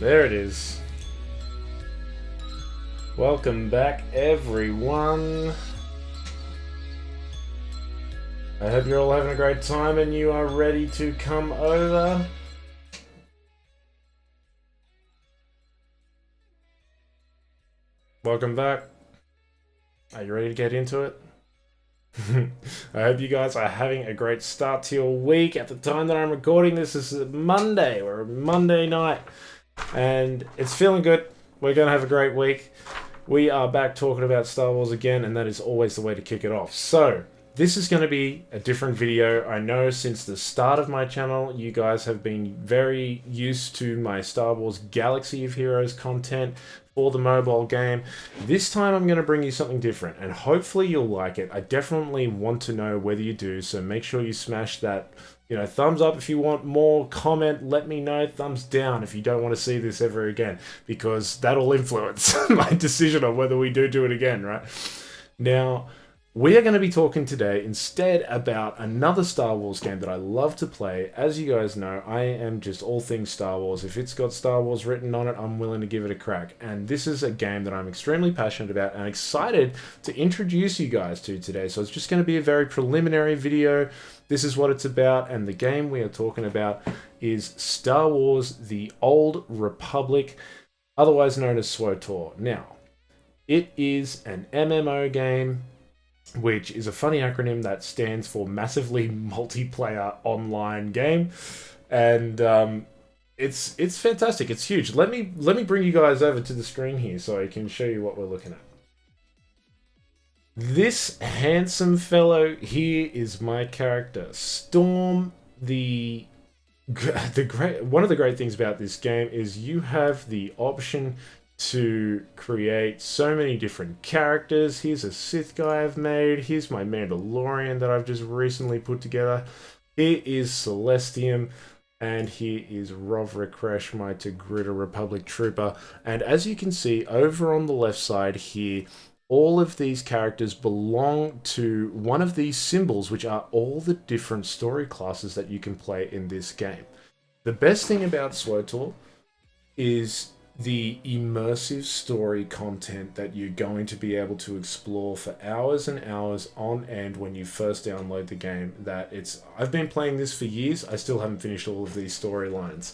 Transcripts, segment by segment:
There it is. Welcome back, everyone. I hope you're all having a great time and you are ready to come over. Welcome back. Are you ready to get into it? I hope you guys are having a great start to your week. At the time that I'm recording this is Monday. We're Monday night and it's feeling good. We're going to have a great week. We are back talking about Star Wars again, and that is always the way to kick it off. So, this is going to be a different video. I know since the start of my channel, you guys have been very used to my Star Wars Galaxy of Heroes content for the mobile game. This time I'm going to bring you something different, and hopefully you'll like it. I definitely want to know whether you do, so make sure you smash that thumbs up if you want more, comment, let me know, thumbs down if you don't want to see this ever again, because that'll influence my decision on whether we do it again, right? Now, we are going to be talking today instead about another Star Wars game that I love to play. As you guys know, I am just all things Star Wars. If it's got Star Wars written on it, I'm willing to give it a crack. And this is a game that I'm extremely passionate about and excited to introduce you guys to today. So it's just going to be a very preliminary video. This is what it's about, and the game we are talking about is Star Wars: The Old Republic, otherwise known as SWTOR. Now, it is an MMO game, which is a funny acronym that stands for Massively Multiplayer Online Game, and it's fantastic. It's huge. Let me bring you guys over to the screen here so I can show you what we're looking at. This handsome fellow here is my character, Storm. One of the great things about this game is you have the option to create so many different characters. Here's a Sith guy I've made. Here's my Mandalorian that I've just recently put together. Here is Celestium. And here is Rovra Kresh, my Togruta Republic Trooper. And as you can see over on the left side here, all of these characters belong to one of these symbols, which are all the different story classes that you can play in this game. The best thing about SWTOR is the immersive story content that you're going to be able to explore for hours and hours on end when you first download the game. I've been playing this for years. I still haven't finished all of these storylines.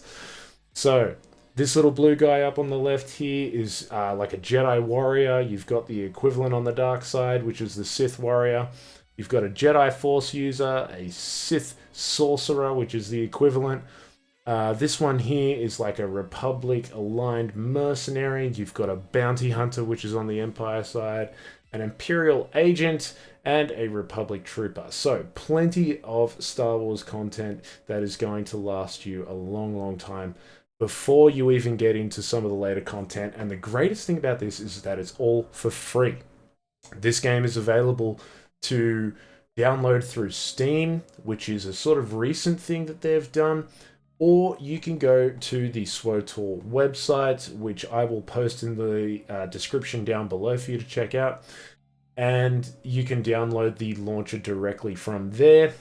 So this little blue guy up on the left here is like a Jedi warrior. You've got the equivalent on the dark side, which is the Sith warrior. You've got a Jedi Force user, a Sith sorcerer, which is the equivalent. This one here is like a Republic-aligned mercenary. You've got a bounty hunter, which is on the Empire side, an Imperial agent, and a Republic trooper. So plenty of Star Wars content that is going to last you a long, long time before you even get into some of the later content. And the greatest thing about this is that it's all for free. This game is available to download through Steam, which is a sort of recent thing that they've done. Or you can go to the SWTOR website, which I will post in the description down below for you to check out. And you can download the launcher directly from there.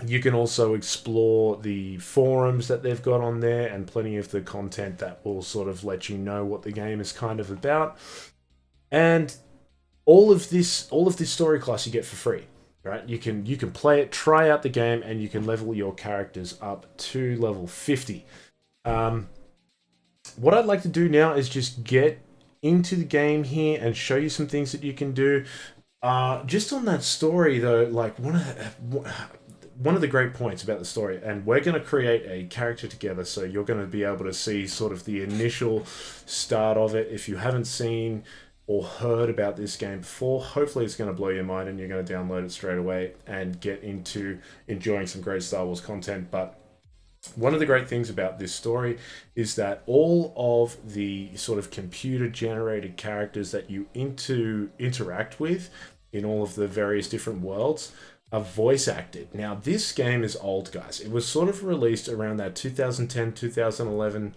You can also explore the forums that they've got on there and plenty of the content that will sort of let you know what the game is kind of about. And all of this story class you get for free. Right? You can play it, try out the game, and you can level your characters up to level 50. What I'd like to do now is just get into the game here and show you some things that you can do. Just on that story, though, like one of the great points about the story, and we're going to create a character together, so you're going to be able to see sort of the initial start of it. If you haven't seen or heard about this game before, hopefully it's going to blow your mind and you're going to download it straight away and get into enjoying some great Star Wars content. But one of the great things about this story is that all of the sort of computer generated characters that you interact with in all of the various different worlds are voice acted. Now, this game is old, guys. It was sort of released around that 2010, 2011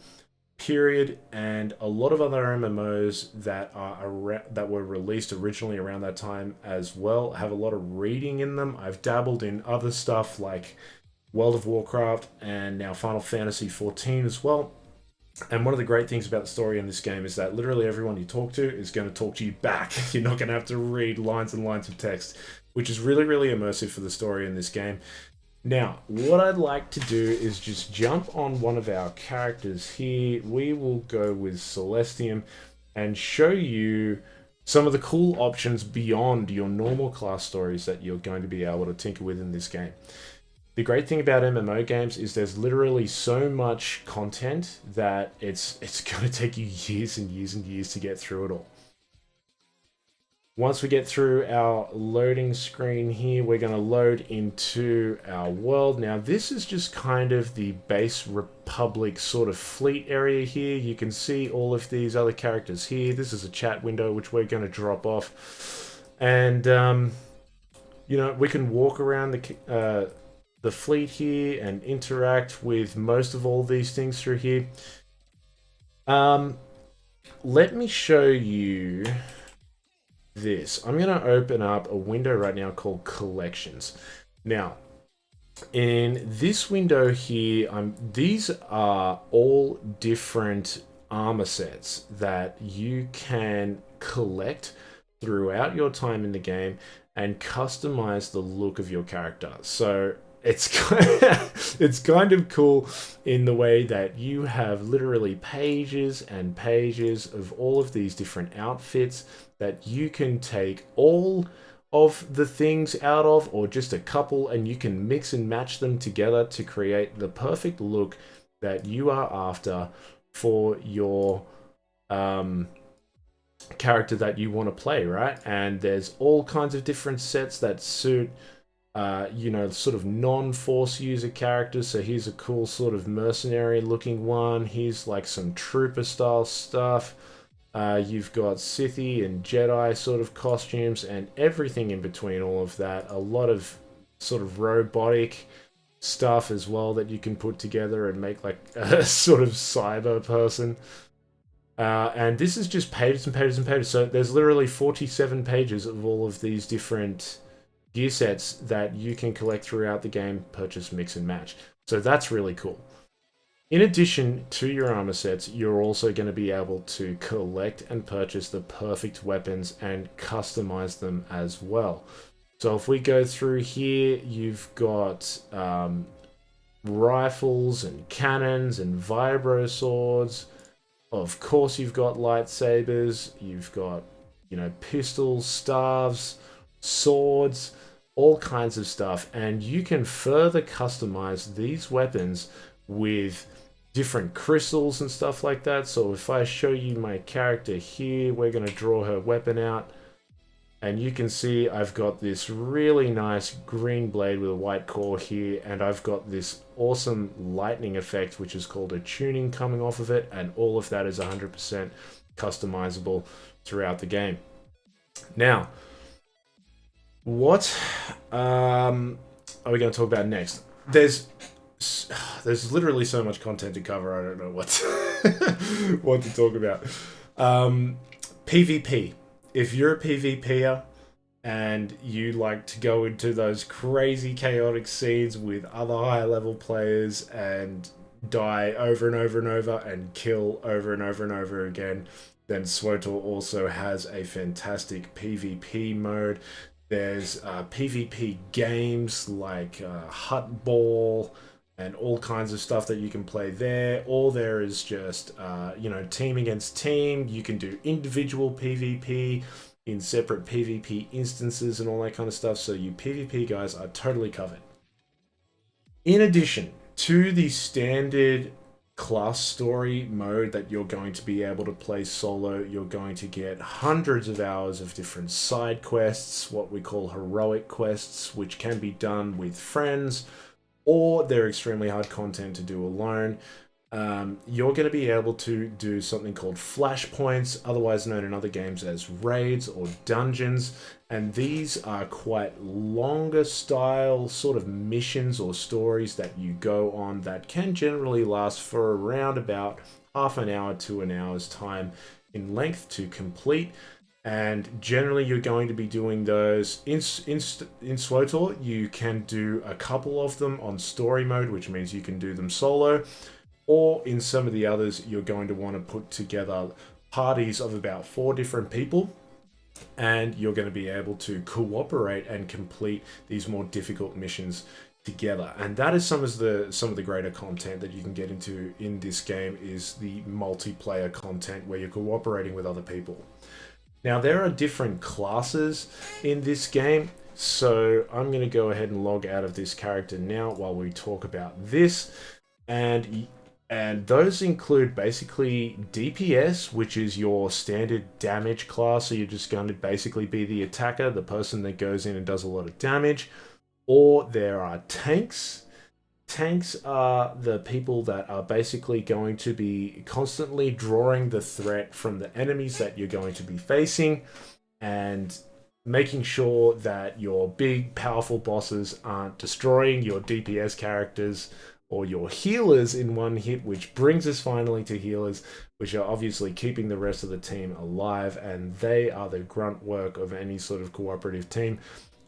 period, and a lot of other MMOs that were released originally around that time as well have a lot of reading in them. I've dabbled in other stuff like World of Warcraft and now Final Fantasy XIV as well. And one of the great things about the story in this game is that literally everyone you talk to is going to talk to you back. You're not going to have to read lines and lines of text, which is really, really immersive for the story in this game. Now, what I'd like to do is just jump on one of our characters here. We will go with Celestium and show you some of the cool options beyond your normal class stories that you're going to be able to tinker with in this game. The great thing about MMO games is there's literally so much content that it's going to take you years and years and years to get through it all. Once we get through our loading screen here, we're going to load into our world. Now, this is just kind of the base Republic sort of fleet area here. You can see all of these other characters here. This is a chat window, which we're going to drop off. And, you know, we can walk around the fleet here and interact with most of all these things through here. Let me show you this. I'm going to open up a window right now called Collections. Now, in this window here, these are all different armor sets that you can collect throughout your time in the game and customize the look of your character. So it's kind of cool in the way that you have literally pages and pages of all of these different outfits that you can take all of the things out of, or just a couple, and you can mix and match them together to create the perfect look that you are after for your character that you want to play, right? And there's all kinds of different sets that suit you know, sort of non-force user characters. So here's a cool sort of mercenary looking one. Here's like some trooper style stuff. You've got Sithy and Jedi sort of costumes and everything in between all of that. A lot of sort of robotic stuff as well that you can put together and make like a sort of cyber person. And this is just pages and pages and pages. So there's literally 47 pages of all of these different gear sets that you can collect throughout the game, purchase, mix, and match. So that's really cool. In addition to your armor sets, you're also going to be able to collect and purchase the perfect weapons and customize them as well. So if we go through here, you've got rifles and cannons and vibro swords. Of course, you've got lightsabers. You've got, you know, pistols, staves, swords, all kinds of stuff, and you can further customize these weapons with different crystals and stuff like that. So if I show you my character here, we're going to draw her weapon out, and you can see I've got this really nice green blade with a white core here, and I've got this awesome lightning effect which is called a tuning coming off of it, and all of that is 100% customizable throughout the game. Now, what are we going to talk about next? There's literally so much content to cover. I don't know what to talk about. PvP. If you're a PvPer and you like to go into those crazy chaotic scenes with other high level players and die over and over and over and kill over and over and over again, then SWTOR also has a fantastic PvP mode. There's PvP games like Hutball and all kinds of stuff that you can play there. Or there is just, you know, team against team. You can do individual PvP in separate PvP instances and all that kind of stuff. So you PvP guys are totally covered. In addition to the standard class story mode that you're going to be able to play solo, you're going to get hundreds of hours of different side quests, what we call heroic quests, which can be done with friends, or they're extremely hard content to do alone. You're going to be able to do something called flashpoints, otherwise known in other games as raids or dungeons, and these are quite longer style sort of missions or stories that you go on that can generally last for around about half an hour to an hour's time in length to complete. And generally you're going to be doing those in SWTOR. You can do a couple of them on story mode, which means you can do them solo, or in some of the others, you're going to want to put together parties of about 4 different people, and you're going to be able to cooperate and complete these more difficult missions together. And that is some of the greater content that you can get into in this game, is the multiplayer content where you're cooperating with other people. Now, there are different classes in this game, so I'm going to go ahead and log out of this character now while we talk about this. And those include basically DPS, which is your standard damage class. So you're just going to basically be the attacker, the person that goes in and does a lot of damage. Or there are tanks. Tanks are the people that are basically going to be constantly drawing the threat from the enemies that you're going to be facing, and making sure that your big, powerful bosses aren't destroying your DPS characters or your healers in one hit, which brings us finally to healers, which are obviously keeping the rest of the team alive, and they are the grunt work of any sort of cooperative team.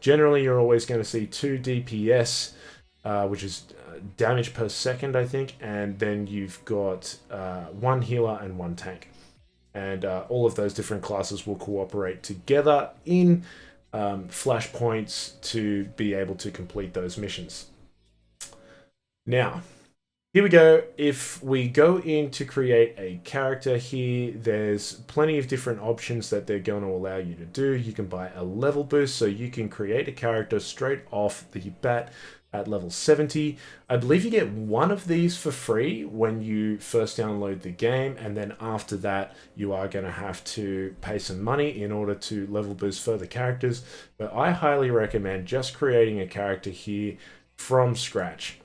Generally, you're always going to see 2 DPS, which is damage per second, I think, and then you've got 1 healer and 1 tank. And all of those different classes will cooperate together in flashpoints to be able to complete those missions. Now, here we go. If we go in to create a character here, there's plenty of different options that they're going to allow you to do. You can buy a level boost, so you can create a character straight off the bat at level 70. I believe you get 1 of these for free when you first download the game, and then after that you are going to have to pay some money in order to level boost further characters. But I highly recommend just creating a character here from scratch.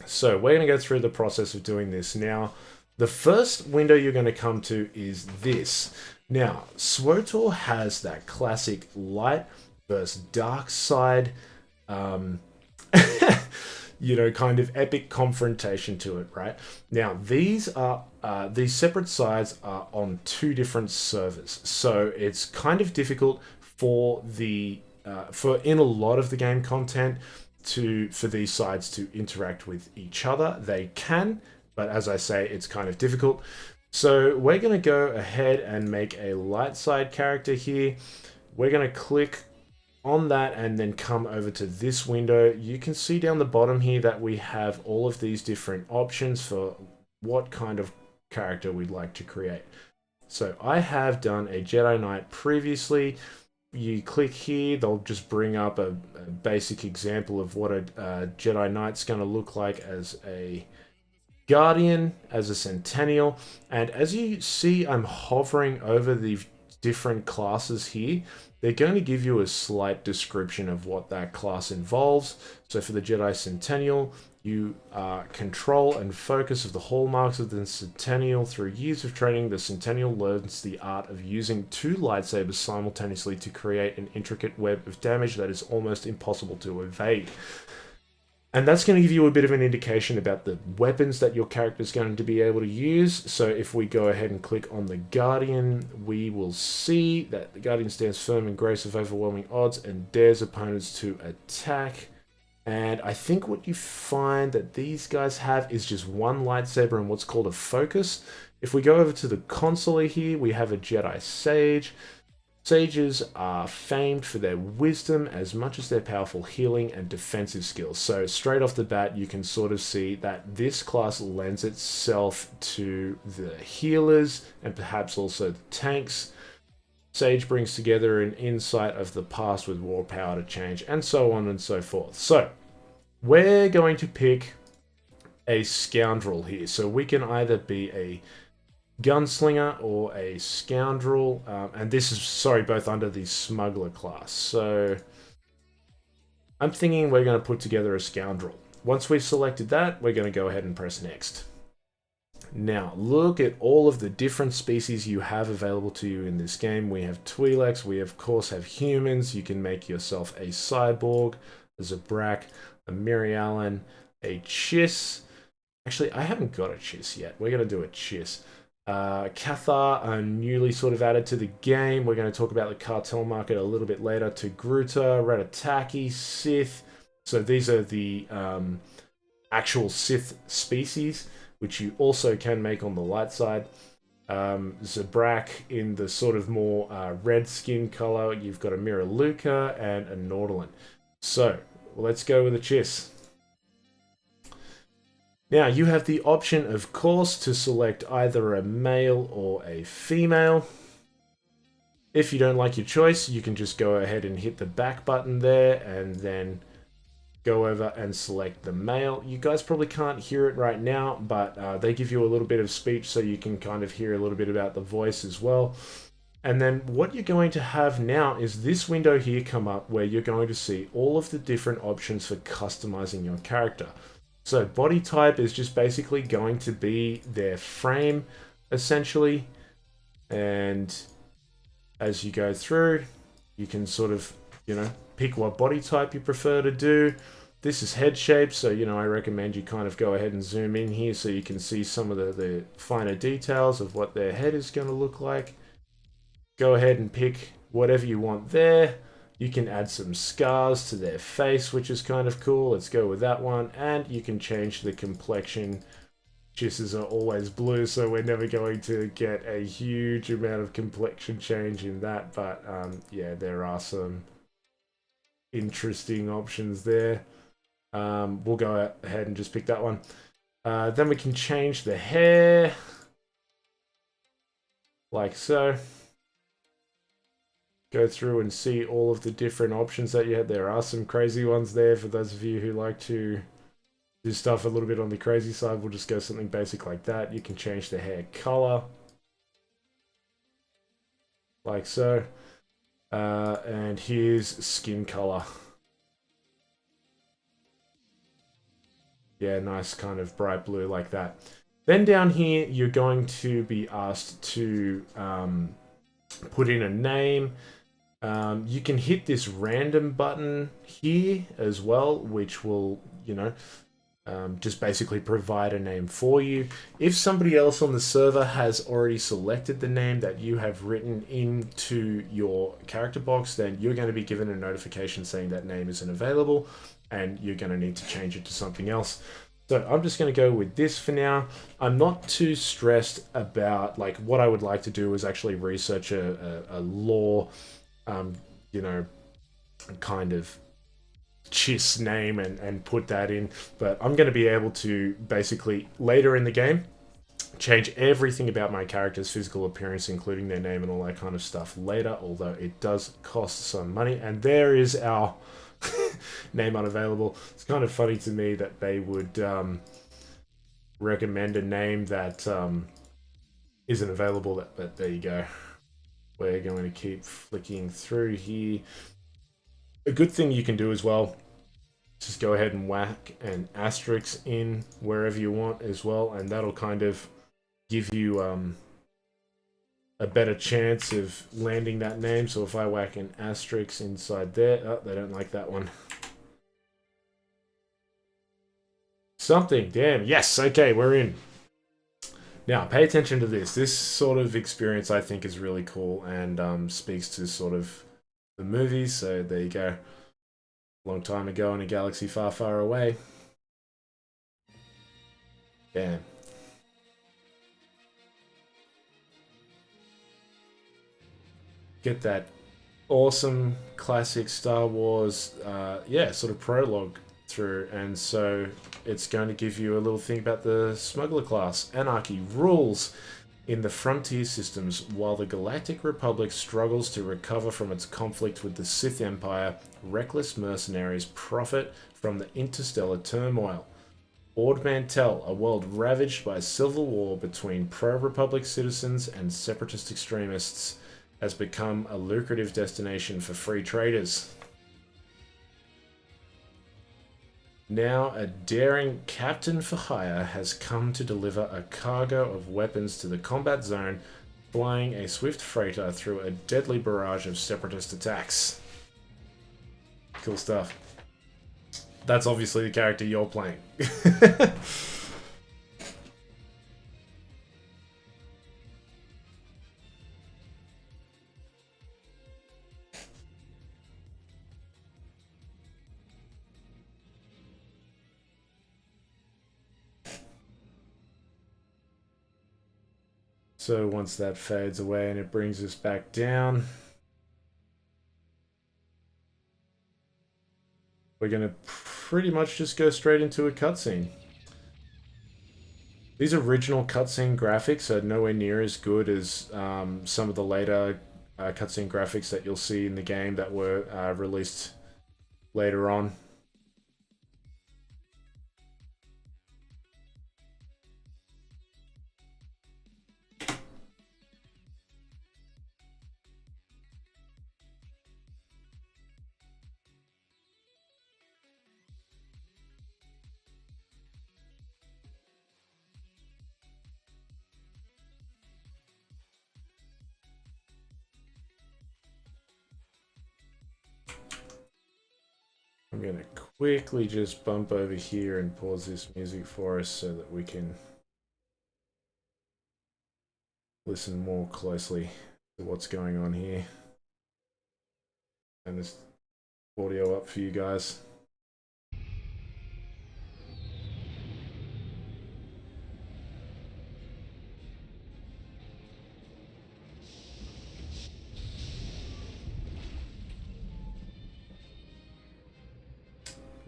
So we're going to go through the process of doing this. Now, the first window you're going to come to is this. Now, SWTOR has that classic light versus dark side, kind of epic confrontation to it, right? Now, these separate sides are on 2 different servers, so it's kind of difficult for in a lot of the game content for these sides to interact with each other. They can, but as I say, it's kind of difficult. So we're going to go ahead and make a light side character here. We're going to click on that and then come over to this window. You can see down the bottom here that we have all of these different options for what kind of character we'd like to create. So I have done a Jedi Knight previously. You click here, they'll just bring up a basic example of what a Jedi Knight's going to look like as a Guardian, as a Centennial. And as you see, I'm hovering over the different classes here. They're going to give you a slight description of what that class involves. So for the Jedi Centennial, you control and focus of the hallmarks of the Centennial. Through years of training, the Centennial learns the art of using 2 lightsabers simultaneously to create an intricate web of damage that is almost impossible to evade. And that's going to give you a bit of an indication about the weapons that your character is going to be able to use. So if we go ahead and click on the Guardian, we will see that the Guardian stands firm in grace of overwhelming odds and dares opponents to attack. And I think what you find that these guys have is just 1 lightsaber and what's called a focus. If we go over to the console here, we have a Jedi Sage. Sages are famed for their wisdom as much as their powerful healing and defensive skills. So straight off the bat, you can sort of see that this class lends itself to the healers and perhaps also the tanks. Sage brings together an insight of the past with raw power to change, and so on and so forth. So we're going to pick a scoundrel here. So we can either be a gunslinger or a scoundrel, and this is, both under the smuggler class. So I'm thinking we're going to put together a scoundrel. Once we've selected that, we're going to go ahead and press next. Now, look at all of the different species you have available to you in this game. We have Twi'leks, we of course have humans. You can make yourself a cyborg, a Zabrak, a Mirialan, a Chiss. Actually, I haven't got a Chiss yet. We're going to do a Chiss. Cathar are newly sort of added to the game. We're going to talk about the cartel market a little bit later. Togruta, Ratataki, Sith. So these are the actual Sith species. which you also can make on the light side. Zabrak in the sort of more red skin color. You've got a Miraluka and a Nautilin. So let's go with a Chiss. Now you have the option, of course, to select either a male or a female. If you don't like your choice, you can just go ahead and hit the back button there and then go over and select the male. You guys probably can't hear it right now, but they give you a little bit of speech so you can kind of hear a little bit about the voice as well. And then what you're going to have now is this window here come up where you're going to see all of the different options for customizing your character. So body type is just basically going to be their frame, essentially. And as you go through, you can sort of, pick what body type you prefer to do. This is head shape, so, I recommend you kind of go ahead and zoom in here so you can see some of the finer details of what their head is going to look like. Go ahead and pick whatever you want there. You can add some scars to their face, which is kind of cool. Let's go with that one. And you can change the complexion. Chisses are always blue, so we're never going to get a huge amount of complexion change in that. But yeah, there are some interesting options there. We'll go ahead and just pick that one. Then we can change the hair. Like so. Go through and see all of the different options that you have. There are some crazy ones there for those of you who like to do stuff a little bit on the crazy side. We'll just go something basic like that. You can change the hair color. Like so. And here's skin color. Yeah, nice kind of bright blue like that. Then down here, you're going to be asked to put in a name. You can hit this random button here as well, which will, just basically provide a name for you. If somebody else on the server has already selected the name that you have written into your character box, then you're going to be given a notification saying that name isn't available and you're going to need to change it to something else. So I'm just going to go with this for now. I'm not too stressed about, like, what I would like to do is actually research a lore, kind of Chiss name and put that in. But I'm going to be able to basically, later in the game, change everything about my character's physical appearance, including their name and all that kind of stuff later, although it does cost some money. And there is our name unavailable. It's kind of funny to me that they would recommend a name that isn't available, but there you go. We're going to keep flicking through here. A good thing you can do as well, just go ahead and whack an asterisk in wherever you want as well, and that'll kind of give you a better chance of landing that name. So if I whack an asterisk inside there, oh, they don't like that one. Something, damn, yes, okay, we're in. Now, pay attention to this. This sort of experience I think is really cool and speaks to sort of the movies. So there you go. Long time ago in a galaxy far, far away. Damn. Get that awesome classic Star Wars, sort of prologue through, and so it's going to give you a little thing about the smuggler class. Anarchy rules in the frontier systems while the Galactic Republic struggles to recover from its conflict with the Sith Empire. Reckless mercenaries profit from the interstellar turmoil. Ord Mantell, a world ravaged by civil war between pro-Republic citizens and separatist extremists, has become a lucrative destination for free traders. Now, a daring captain for hire has come to deliver a cargo of weapons to the combat zone, flying a swift freighter through a deadly barrage of separatist attacks. Cool stuff. That's obviously the character you're playing. So once that fades away and it brings us back down, we're going to pretty much just go straight into a cutscene. These original cutscene graphics are nowhere near as good as some of the later cutscene graphics that you'll see in the game that were released later on. I'm going to quickly just bump over here and pause this music for us so that we can listen more closely to what's going on here. And this audio up for you guys.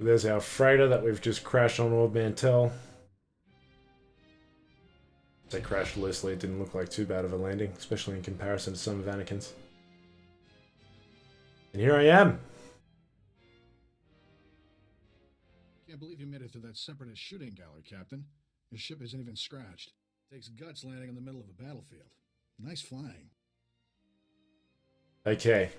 There's our freighter that we've just crashed on Ord Mantell. They crashed loosely. It didn't look like too bad of a landing, especially in comparison to some of Anakin's. And here I am. Can't believe you made it through that Separatist shooting gallery, Captain. Your ship isn't even scratched. Takes guts landing in the middle of a battlefield. Nice flying. Okay.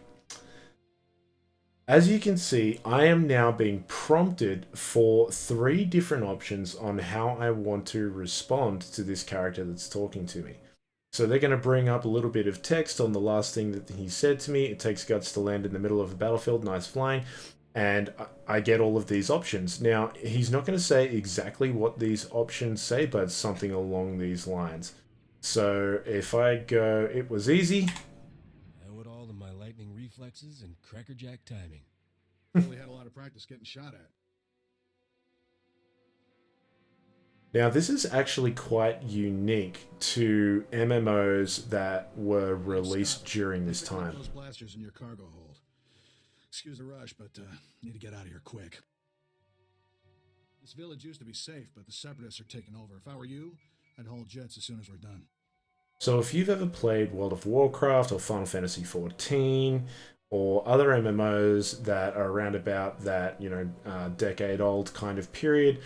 As you can see, I am now being prompted for 3 different options on how I want to respond to this character that's talking to me. So they're going to bring up a little bit of text on the last thing that he said to me. It takes guts to land in the middle of a battlefield. Nice flying. And I get all of these options. Now, he's not going to say exactly what these options say, but something along these lines. So if I go, it was easy. I owe it all to my lightning reflexes and crackerjack timing. Really had a lot of practice getting shot at. Now, this is actually quite unique to MMOs that were released during this time. Those blasters in your cargo hold. Excuse the rush, but need to get out of here quick. This village used to be safe, but the Separatists are taking over. If I were you, I'd haul jets as soon as we're done. So if you've ever played World of Warcraft or Final Fantasy XIV or other MMOs that are around about that, decade-old kind of period,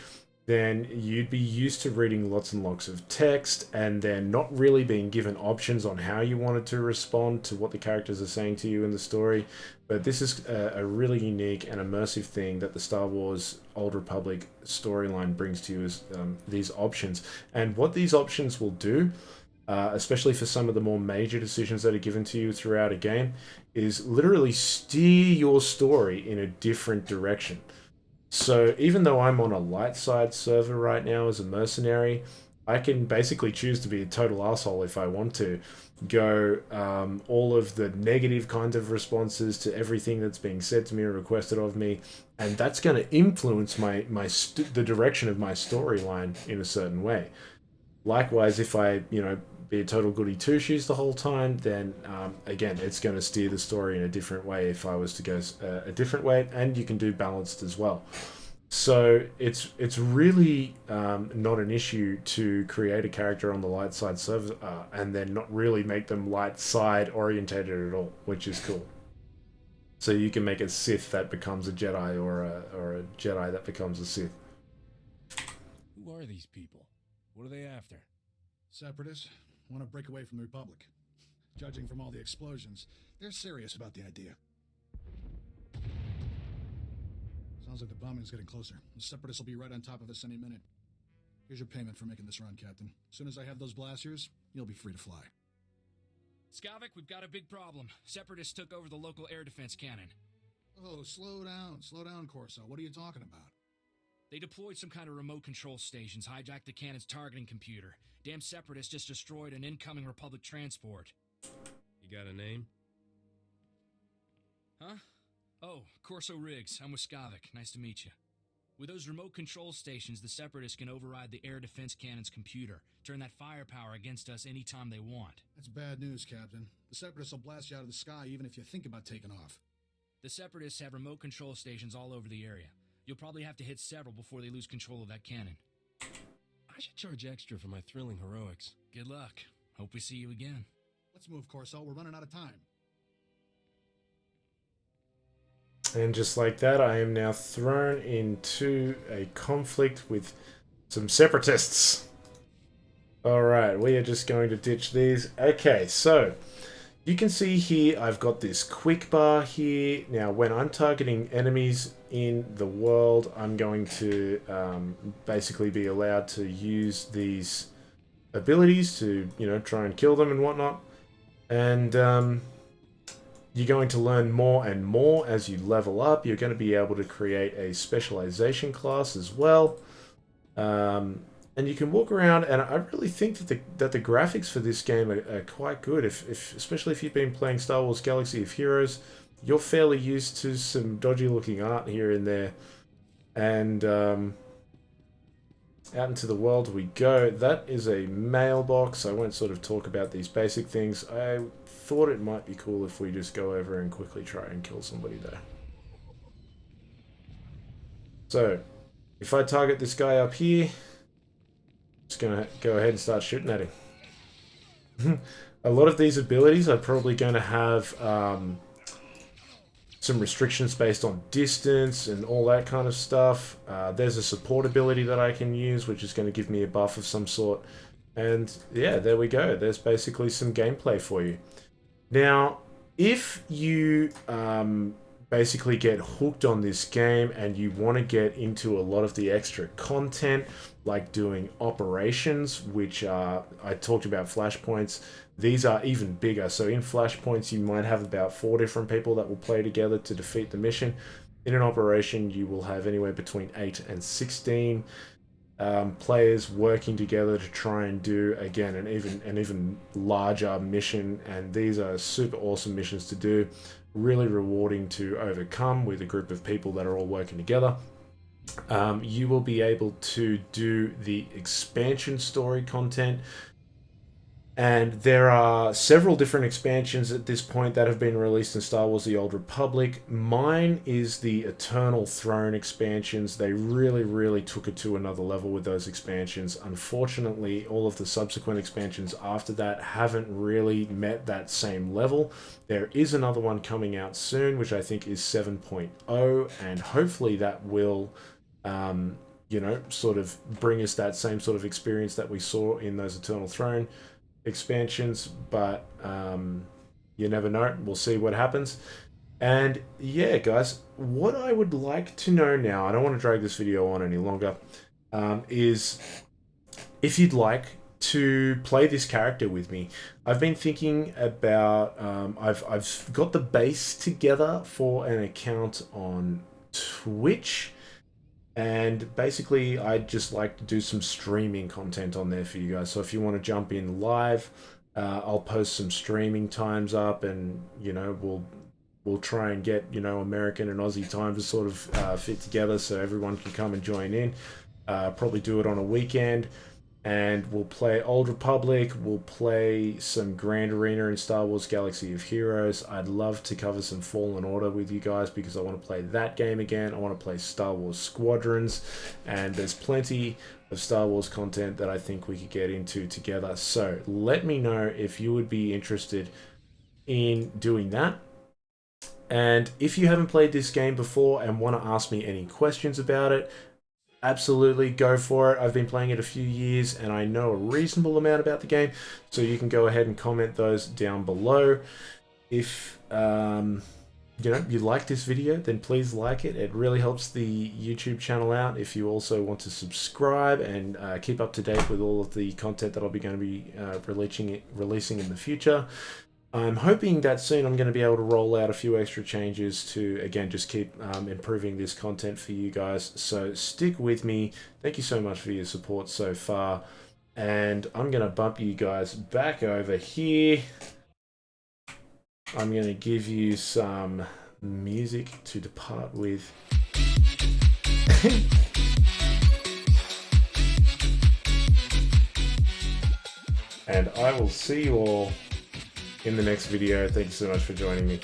then you'd be used to reading lots and lots of text and then not really being given options on how you wanted to respond to what the characters are saying to you in the story. But this is a really unique and immersive thing that the Star Wars Old Republic storyline brings to you, is these options. And what these options will do, especially for some of the more major decisions that are given to you throughout a game, is literally steer your story in a different direction. So even though I'm on a light side server right now as a mercenary, I can basically choose to be a total asshole if I want to. Go all of the negative kind of responses to everything that's being said to me or requested of me, and that's going to influence the direction of my storyline in a certain way. Likewise, if I be a total goody two shoes the whole time, then again, it's going to steer the story in a different way if I was to go a different way, and you can do balanced as well. So it's really not an issue to create a character on the light side server and then not really make them light side orientated at all, which is cool. So you can make a Sith that becomes a Jedi, or a Jedi that becomes a Sith. Who are these people? What are they after? Separatists want to break away from the Republic. Judging from all the explosions, they're serious about the idea. Sounds like the bombing's getting closer. The Separatists will be right on top of us any minute. Here's your payment for making this run, Captain. As soon as I have those blasters, you'll be free to fly. Skavik, we've got a big problem. Separatists took over the local air defense cannon. Oh, slow down, Corso. What are you talking about? They deployed some kind of remote control stations, hijacked the cannon's targeting computer. Damn Separatists just destroyed an incoming Republic transport. You got a name? Huh? Oh, Corso Riggs. I'm with Skavik. Nice to meet you. With those remote control stations, the Separatists can override the air defense cannon's computer, turn that firepower against us anytime they want. That's bad news, Captain. The Separatists will blast you out of the sky even if you think about taking off. The Separatists have remote control stations all over the area. You'll probably have to hit several before they lose control of that cannon. I should charge extra for my thrilling heroics. Good luck. Hope we see you again. Let's move, Corso. We're running out of time. And just like that, I am now thrown into a conflict with some separatists. Alright, we are just going to ditch these. Okay, so you can see here I've got this quick bar here. Now, when I'm targeting enemies in the world, I'm going to basically be allowed to use these abilities to, you know, try and kill them and whatnot. And you're going to learn more and more as you level up. You're going to be able to create a specialization class as well. And you can walk around, and I really think that the graphics for this game are quite good. Especially if you've been playing Star Wars Galaxy of Heroes, you're fairly used to some dodgy looking art here and there. And out into the world we go. That is a mailbox. I won't sort of talk about these basic things. I thought it might be cool if we just go over and quickly try and kill somebody there. So, if I target this guy up here, just gonna go ahead and start shooting at him. A lot of these abilities are probably going to have some restrictions based on distance and all that kind of stuff. There's a support ability that I can use, which is going to give me a buff of some sort. And yeah, there we go. There's basically some gameplay for you. Now, if you basically get hooked on this game and you want to get into a lot of the extra content, like doing operations, which I talked about flashpoints. These are even bigger. So in flashpoints, you might have about 4 different people that will play together to defeat the mission. In an operation, you will have anywhere between 8 and 16 players working together to try and do, again, an even larger mission. And these are super awesome missions to do. Really rewarding to overcome with a group of people that are all working together. You will be able to do the expansion story content, and there are several different expansions at this point that have been released in Star Wars The Old Republic. Mine is the Eternal Throne expansions. They really took it to another level with those expansions. Unfortunately, all of the subsequent expansions after that haven't really met that same level. There is another one coming out soon, which I think is 7.0, and hopefully that will you know, sort of bring us that same sort of experience that we saw in those Eternal Throne expansions, but you never know. We'll see what happens. And yeah, guys, what I would like to know now, I don't want to drag this video on any longer, is if you'd like to play this character with me. I've been thinking about, I've got the base together for an account on Twitch. And basically, I'd just like to do some streaming content on there for you guys. So if you want to jump in live, I'll post some streaming times up, and you know, we'll try and get, you know, American and Aussie time to sort of fit together so everyone can come and join in. Probably do it on a weekend. And we'll play Old Republic, we'll play some Grand Arena in Star Wars Galaxy of Heroes. I'd love to cover some Fallen Order with you guys because I want to play that game again. I want to play Star Wars Squadrons, and there's plenty of Star Wars content that I think we could get into together. So let me know if you would be interested in doing that. And if you haven't played this game before and want to ask me any questions about it, absolutely go for it. I've been playing it a few years and I know a reasonable amount about the game, so you can go ahead and comment those down below. If you know, you like this video, then please like it. It really helps the YouTube channel out. If you also want to subscribe and keep up to date with all of the content that I'll be going to be releasing in the future. I'm hoping that soon I'm going to be able to roll out a few extra changes to, again, just keep improving this content for you guys. So stick with me. Thank you so much for your support so far. And I'm going to bump you guys back over here. I'm going to give you some music to depart with. and I will see you all in the next video. Thank you so much for joining me.